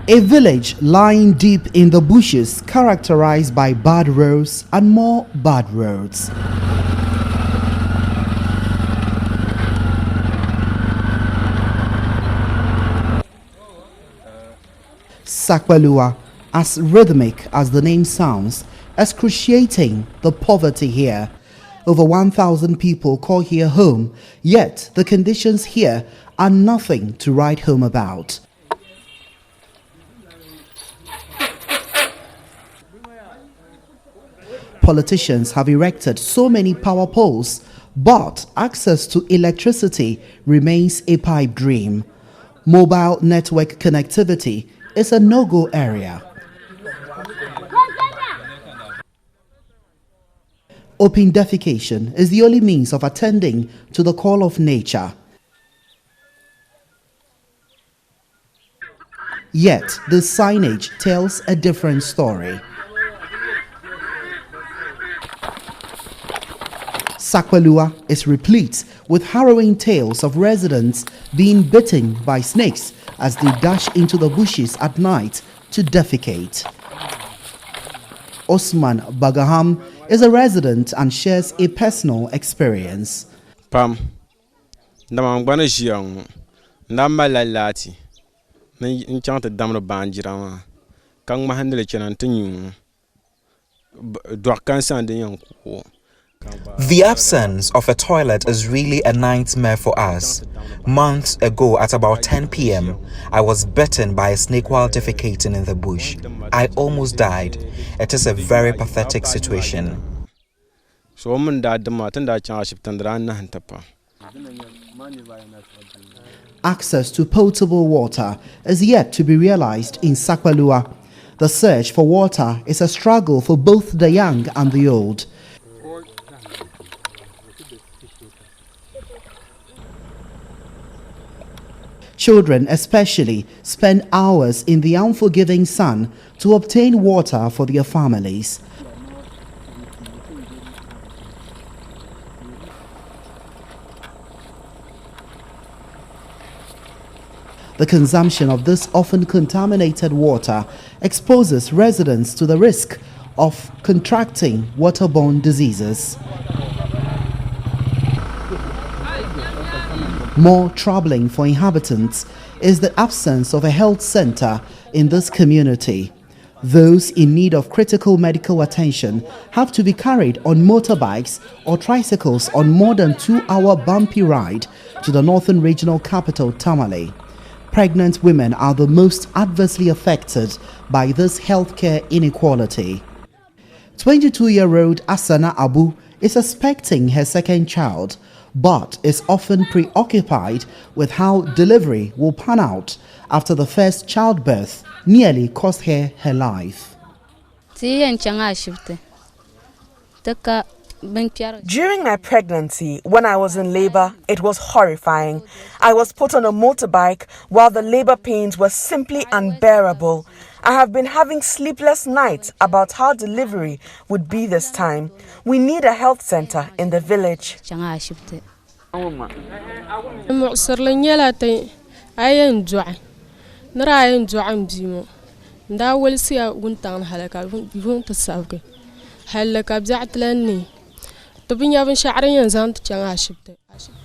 A village lying deep in the bushes, characterized by bad roads and more bad roads. Sakpalua, as rhythmic as the name sounds, excruciating the poverty here. Over 1,000 people call here home, yet the conditions here are nothing to write home about. Politicians have erected so many power poles, but access to electricity remains a pipe dream. Mobile network connectivity is a no-go area. Open defecation is the only means of attending to the call of nature. Yet, this signage tells a different story. Sakpalua is replete with harrowing tales of residents being bitten by snakes as they dash into the bushes at night to defecate. Osman Bagaham is a resident and shares a personal experience. Pam, ndamangwana jiang, ndamala lati, nchante damro banjira, kang mahandle chenantinyu, dwakansa ndenyanku. The absence of a toilet is really a nightmare for us. Months ago at about 10 p.m., I was bitten by a snake while defecating in the bush. I almost died. It is a very pathetic situation. Access to potable water is yet to be realized in Sakpalua. The search for water is a struggle for both the young and the old. Children especially spend hours in the unforgiving sun to obtain water for their families. The consumption of this often contaminated water exposes residents to the risk of contracting waterborne diseases. More troubling for inhabitants is the absence of a health center in this community. Those in need of critical medical attention have to be carried on motorbikes or tricycles on more than 2-hour bumpy ride to the northern regional capital, Tamale. Pregnant women are the most adversely affected by this healthcare inequality. 22-year-old ASANA Abu is expecting her second child, but is often preoccupied with how delivery will pan out after the first childbirth nearly cost her her life. During my pregnancy, when I was in labor, it was horrifying. I was put on a motorbike while the labor pains were simply unbearable. I have been having sleepless nights about how delivery would be this time. We need a health center in the village.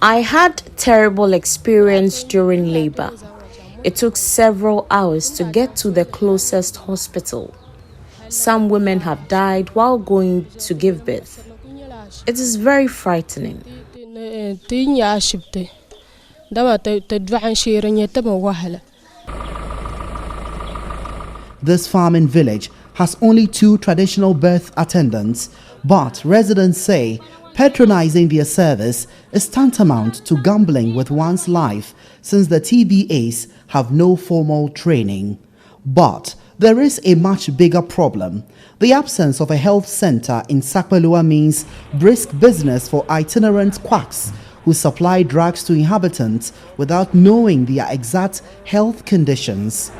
I had terrible experience during labor. It took several hours to get to the closest hospital. Some women have died while going to give birth. It is very frightening. This farming village has only 2 traditional birth attendants, but residents say patronizing their service is tantamount to gambling with one's life since the TBAs have no formal training. But there is a much bigger problem. The absence of a health center in Sakpalua means brisk business for itinerant quacks who supply drugs to inhabitants without knowing their exact health conditions.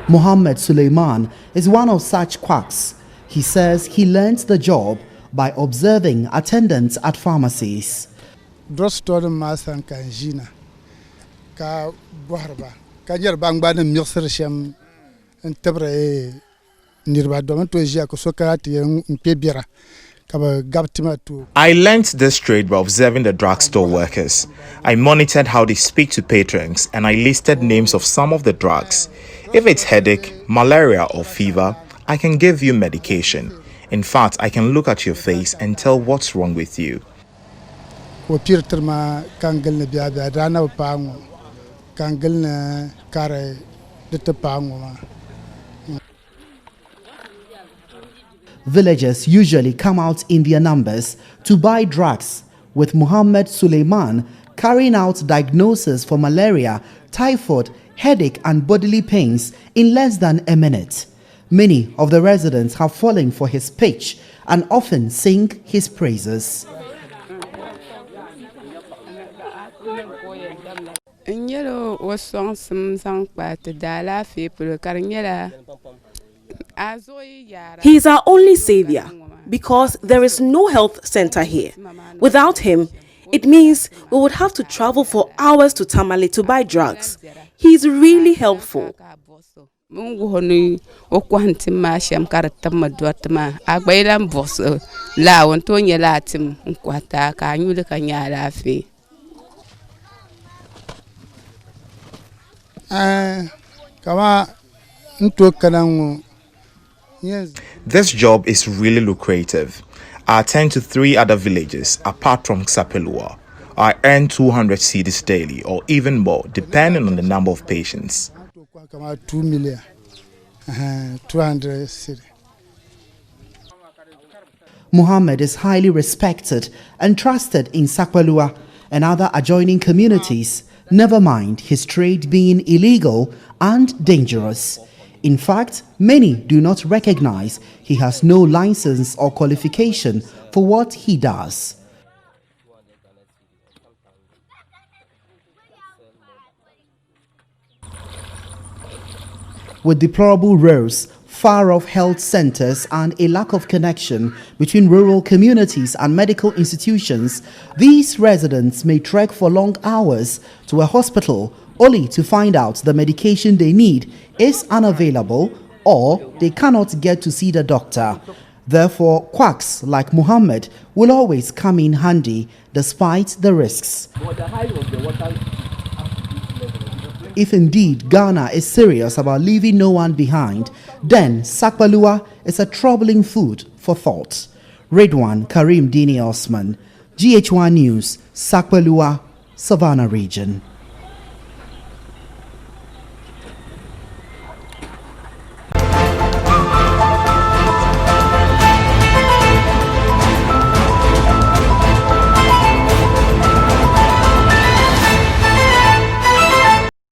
Mohammed SULEMAN is one of such quacks. He says he learned the job by observing attendants at pharmacies. I learned this trade by observing the drugstore workers. I monitored how they speak to patrons and I listed names of some of the drugs. If it's headache, malaria or fever, I can give you medication. In fact, I can look at your face and tell what's wrong with you. Villagers usually come out in their numbers to buy drugs, with Mohammed SULEMAN carrying out diagnosis for malaria, typhoid, headache and bodily pains in less than a minute. Many of the residents have fallen for his pitch and often sing his praises. He is our only savior because there is no health center here. Without him, it means we would have to travel for hours to Tamale to buy drugs. He is really helpful. This job is really lucrative. I attend to 3 other villages apart from Sakpalua. I earn 200 cedis daily or even more depending on the number of patients. 2 million, 200 cedis. Mohammed is highly respected and trusted in Sakpalua and other adjoining communities, never mind his trade being illegal and dangerous. In fact, many do not recognize he has no license or qualification for what he does. With deplorable roads, far-off health centers and a lack of connection between rural communities and medical institutions, these residents may trek for long hours to a hospital only to find out the medication they need is unavailable or they cannot get to see the doctor. Therefore, quacks like Mohammed will always come in handy despite the risks. If indeed Ghana is serious about leaving no one behind, then Sakpalua is a troubling food for thought. Redwan Karim Dini Osman, GHOne News, Sakpalua, Savannah Region.